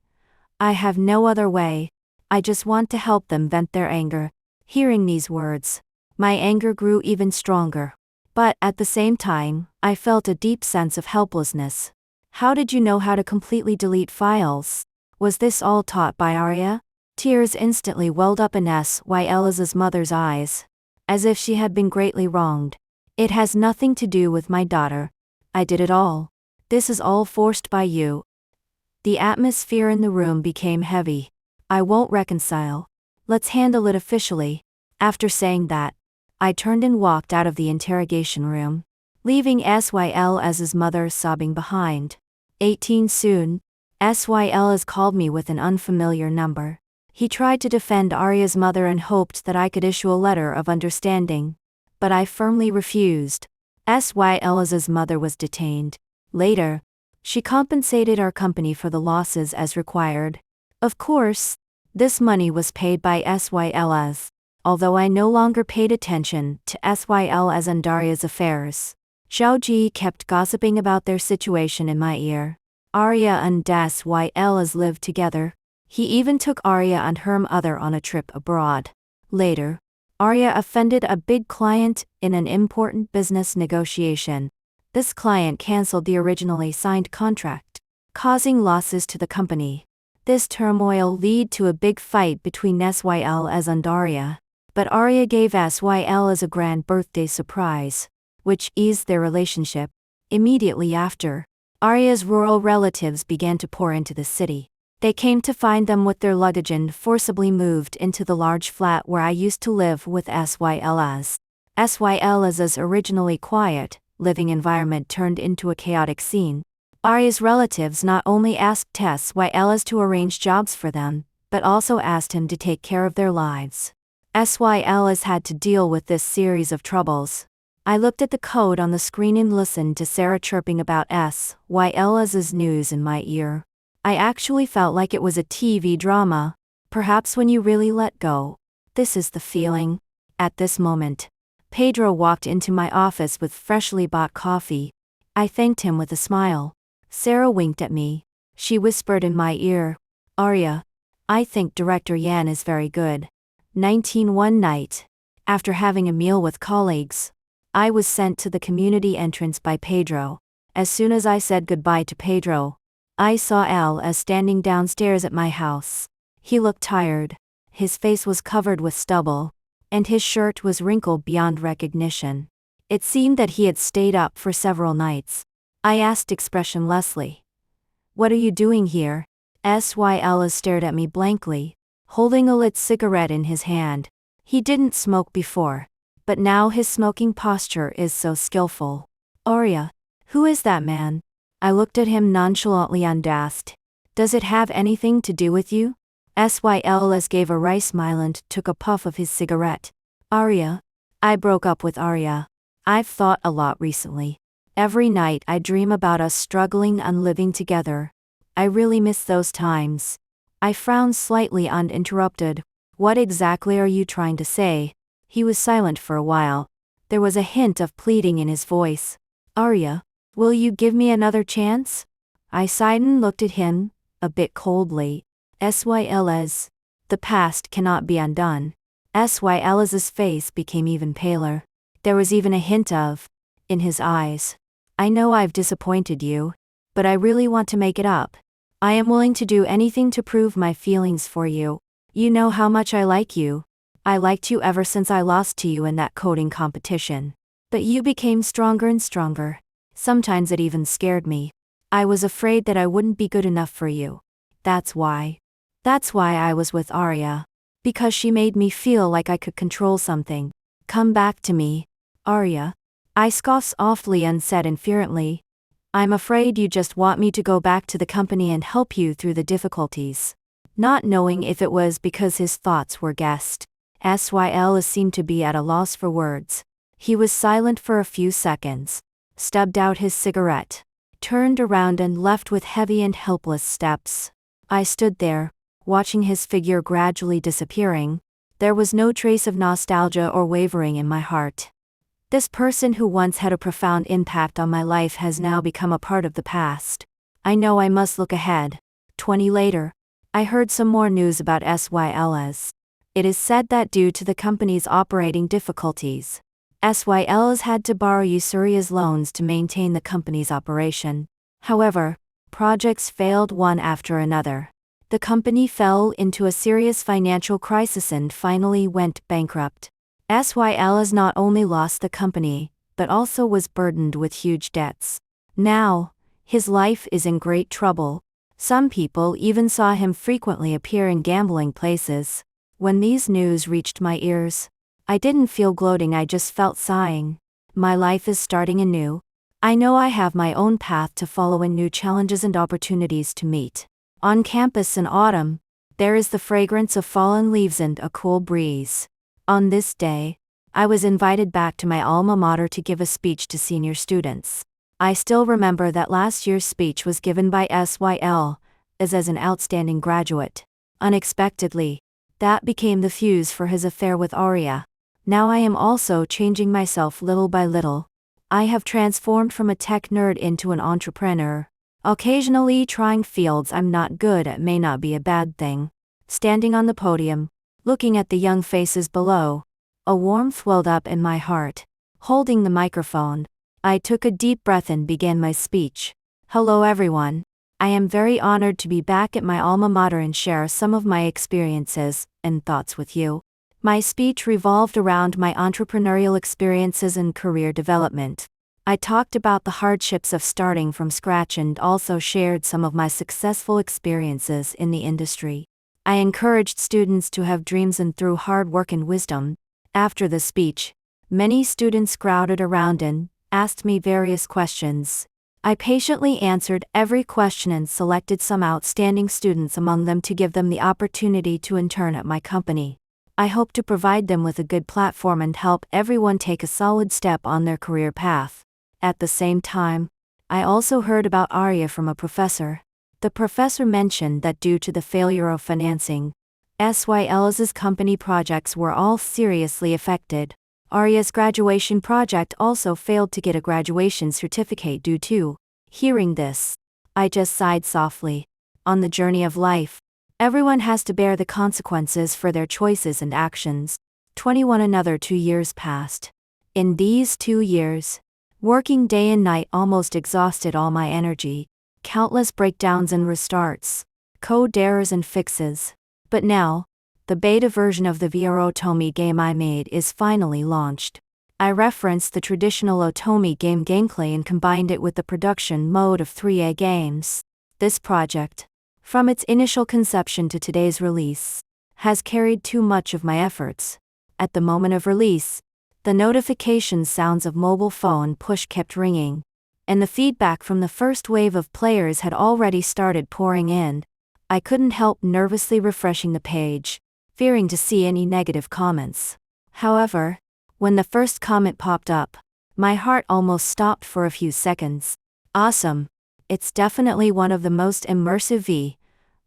have no other way. I just want to help them vent their anger. Hearing these words, my anger grew even stronger. But at the same time, I felt a deep sense of helplessness. How did you know how to completely delete files? Was this all taught by Arya? Tears instantly welled up in SYL's mother's eyes, as if she had been greatly wronged. It has nothing to do with my daughter. I did it all. This is all forced by you. The atmosphere in the room became heavy. I won't reconcile. Let's handle it officially. After saying that, I turned and walked out of the interrogation room, leaving SYL as his mother sobbing behind. 18 Soon, SYL has called me with an unfamiliar number. He tried to defend Arya's mother and hoped that I could issue a letter of understanding, but I firmly refused. SYL's mother was detained. Later, she compensated our company for the losses as required. Of course, this money was paid by SYL's, although I no longer paid attention to SYL's and Daria's affairs. Zhao Ji kept gossiping about their situation in my ear. Arya and SYL's lived together. He even took Arya and her mother on a trip abroad. Later, Arya offended a big client in an important business negotiation. This client cancelled the originally signed contract, causing losses to the company. This turmoil led to a big fight between SYL's and Arya, but Arya gave SYL's a grand birthday surprise, which eased their relationship. Immediately after, Arya's rural relatives began to pour into the city. They came to find them with their luggage and forcibly moved into the large flat where I used to live with SYL's. SYL's originally quiet, living environment turned into a chaotic scene. Arya's relatives not only asked SYL's to arrange jobs for them, but also asked him to take care of their lives. SYL's had to deal with this series of troubles. I looked at the code on the screen and listened to Sarah chirping about SYL's news in my ear. I actually felt like it was a TV drama. Perhaps when you really let go. This is the feeling. At this moment, Pedro walked into my office with freshly bought coffee. I thanked him with a smile. Sarah winked at me. She whispered in my ear, Arya, I think Director Yan is very good. 19 One night, after having a meal with colleagues, I was sent to the community entrance by Pedro. As soon as I said goodbye to Pedro, I saw as standing downstairs at my house. He looked tired. His face was covered with stubble, and his shirt was wrinkled beyond recognition. It seemed that he had stayed up for several nights. I asked expressionlessly, What are you doing here? SYL stared at me blankly, holding a lit cigarette in his hand. He didn't smoke before, but now his smoking posture is so skillful. Arya, who is that man? I looked at him nonchalantly and asked, Does it have anything to do with you? SYL gave a wry smile and took a puff of his cigarette. Arya? I broke up with Arya. I've thought a lot recently. Every night I dream about us struggling and living together. I really miss those times. I frowned slightly and interrupted. What exactly are you trying to say? He was silent for a while. There was a hint of pleading in his voice. Arya, will you give me another chance? I sighed and looked at him, a bit coldly. SYL's. The past cannot be undone. SYL's face became even paler. There was even a hint of, in his eyes. I know I've disappointed you, but I really want to make it up. I am willing to do anything to prove my feelings for you. You know how much I like you. I liked you ever since I lost to you in that coding competition. But you became stronger and stronger. Sometimes it even scared me. I was afraid that I wouldn't be good enough for you. That's why I was with Arya. Because she made me feel like I could control something. Come back to me, Arya. I scoffed softly and said inferently, I'm afraid you just want me to go back to the company and help you through the difficulties. not knowing if it was because his thoughts were guessed. Syl seemed to be at a loss for words. He was silent for a few seconds, stubbed out his cigarette, turned around and left with heavy and helpless steps. I stood there, watching his figure gradually disappearing. There was no trace of nostalgia or wavering in my heart. This person who once had a profound impact on my life has now become a part of the past. I know I must look ahead. 20 later, I heard some more news about Syl. It is said that due to the company's operating difficulties, Syl has had to borrow usurious loans to maintain the company's operation. However, projects failed one after another. The company fell into a serious financial crisis and finally went bankrupt. Syl has not only lost the company, but also was burdened with huge debts. Now, his life is in great trouble. Some people even saw him frequently appear in gambling places. When these news reached my ears, I didn't feel gloating, I just felt sighing. My life is starting anew. I know I have my own path to follow and new challenges and opportunities to meet. On campus in autumn, there is the fragrance of fallen leaves and a cool breeze. On this day, I was invited back to my alma mater to give a speech to senior students. I still remember that last year's speech was given by Syl, as an outstanding graduate. Unexpectedly, that became the fuse for his affair with Aria. Now I am also changing myself little by little. I have transformed from a tech nerd into an entrepreneur. Occasionally trying fields I'm not good at may not be a bad thing. Standing on the podium, looking at the young faces below, a warmth welled up in my heart. Holding the microphone, I took a deep breath and began my speech. Hello everyone. I am very honored to be back at my alma mater and share some of my experiences and thoughts with you. My speech revolved around my entrepreneurial experiences and career development. I talked about the hardships of starting from scratch and also shared some of my successful experiences in the industry. I encouraged students to have dreams and through hard work and wisdom. After the speech, many students crowded around and asked me various questions. I patiently answered every question and selected some outstanding students among them to give them the opportunity to intern at my company. I hope to provide them with a good platform and help everyone take a solid step on their career path. At the same time, I also heard about Aria from a professor. The professor mentioned that due to the failure of financing, Syl's company projects were all seriously affected. Aria's graduation project also failed to get a graduation certificate due to. Hearing this, I just sighed softly. On the journey of life, everyone has to bear the consequences for their choices and actions. 21 Another 2 years passed. In these 2 years, working day and night almost exhausted all my energy. Countless breakdowns and restarts, code errors and fixes. But now, the beta version of the VR Otomi game I made is finally launched. I referenced the traditional Otomi game gameplay and combined it with the production mode of 3A games. This project, from its initial conception to today's release, has carried too much of my efforts. At the moment of release, the notification sounds of mobile phone push kept ringing, and the feedback from the first wave of players had already started pouring in. I couldn't help nervously refreshing the page, fearing to see any negative comments. However, when the first comment popped up, my heart almost stopped for a few seconds. Awesome! It's definitely one of the most immersive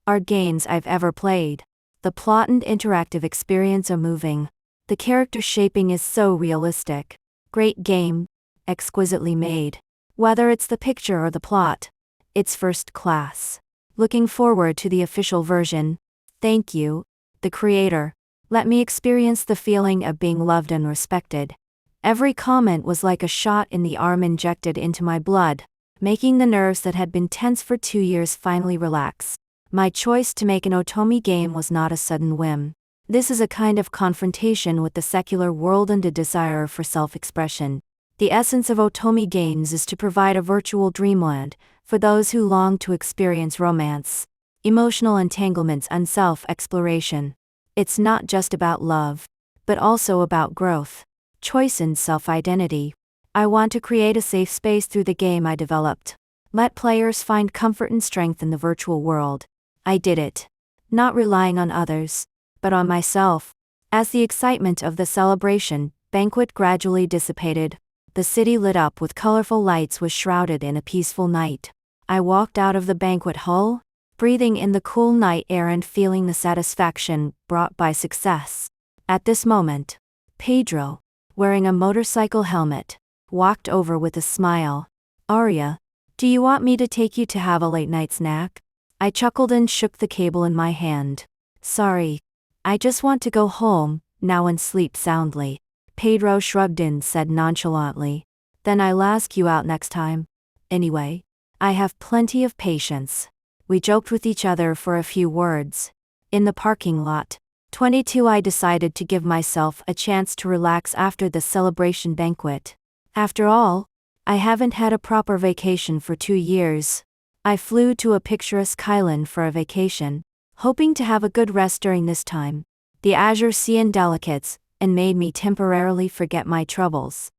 VR games I've ever played. The plot and interactive experience are moving. The character shaping is so realistic. Great game, exquisitely made. Whether it's the picture or the plot, it's first class. Looking forward to the official version. Thank you, the creator. Let me experience the feeling of being loved and respected. Every comment was like a shot in the arm injected into my blood, making the nerves that had been tense for 2 years finally relax. My choice to make an Otomi game was not a sudden whim. This is a kind of confrontation with the secular world and a desire for self-expression. The essence of Otomi games is to provide a virtual dreamland for those who long to experience romance, emotional entanglements and self-exploration. It's not just about love, but also about growth, choice and self-identity. I want to create a safe space through the game I developed. Let players find comfort and strength in the virtual world. I did it. not relying on others, but on myself. As the excitement of the celebration banquet gradually dissipated, the city lit up with colorful lights was shrouded in a peaceful night. I walked out of the banquet hall, breathing in the cool night air and feeling the satisfaction brought by success. At this moment, Pedro, wearing a motorcycle helmet, walked over with a smile. "Arya, do you want me to take you to have a late night snack?" I chuckled and shook the cable in my hand. "Sorry. I just want to go home now and sleep soundly." Pedro shrugged and said nonchalantly, "Then I'll ask you out next time. Anyway, I have plenty of patience." We joked with each other for a few words. In the parking lot, 22, I decided to give myself a chance to relax after the celebration banquet. After all, I haven't had a proper vacation for 2 years. I flew to a picturesque island for a vacation, hoping to have a good rest during this time. The azure sea and delicates, and made me temporarily forget my troubles.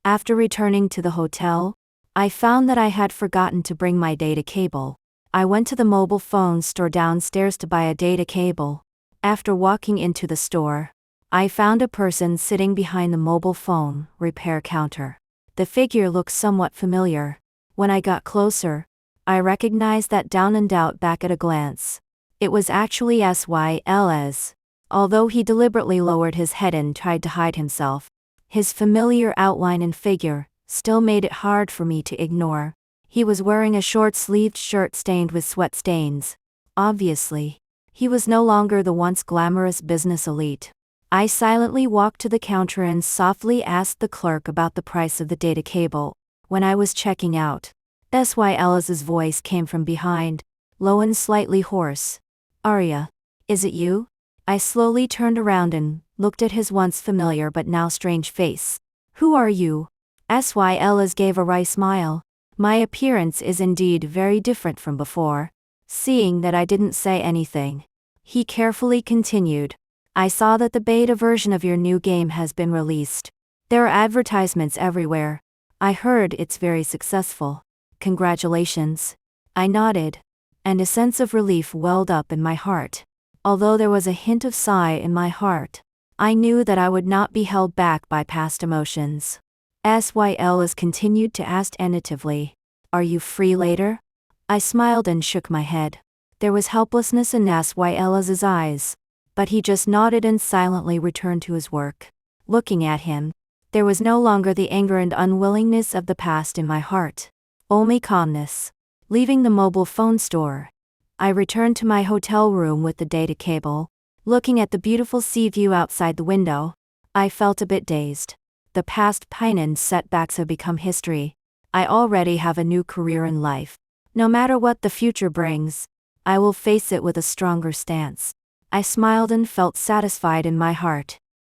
After returning to the hotel, I found that I had forgotten to bring my data cable. I went to the mobile phone store downstairs to buy a data cable. After walking into the store, I found a person sitting behind the mobile phone repair counter. The figure looked somewhat familiar. When I got closer, I recognized that down and out back at a glance. It was actually SYLS. Although he deliberately lowered his head and tried to hide himself, his familiar outline and figure still made it hard for me to ignore. He was wearing a short-sleeved shirt stained with sweat stains. Obviously, he was no longer the once glamorous business elite. I silently walked to the counter and softly asked the clerk about the price of the data cable. When I was checking out, SYLS's voice came from behind, low and slightly hoarse. "Arya, is it you?" I slowly turned around and looked at his once familiar but now strange face. "Who are you?" SYLS gave a wry smile. "My appearance is indeed very different from before." Seeing that I didn't say anything, he carefully continued, "I saw that the beta version of your new game has been released. There are advertisements everywhere. I heard it's very successful. Congratulations." I nodded, and a sense of relief welled up in my heart. Although there was a hint of sigh in my heart, I knew that I would not be held back by past emotions. SYLS continued to ask tentatively, "Are you free later?" I smiled and shook my head. There was helplessness in SYLS's eyes, but he just nodded and silently returned to his work. Looking at him, there was no longer the anger and unwillingness of the past in my heart, only calmness. Leaving the mobile phone store, I returned to my hotel room with the data cable. Looking at the beautiful sea view outside the window, I felt a bit dazed. The past pain and setbacks have become history. I already have a new career in life. No matter what the future brings, I will face it with a stronger stance. I smiled and felt satisfied in my heart.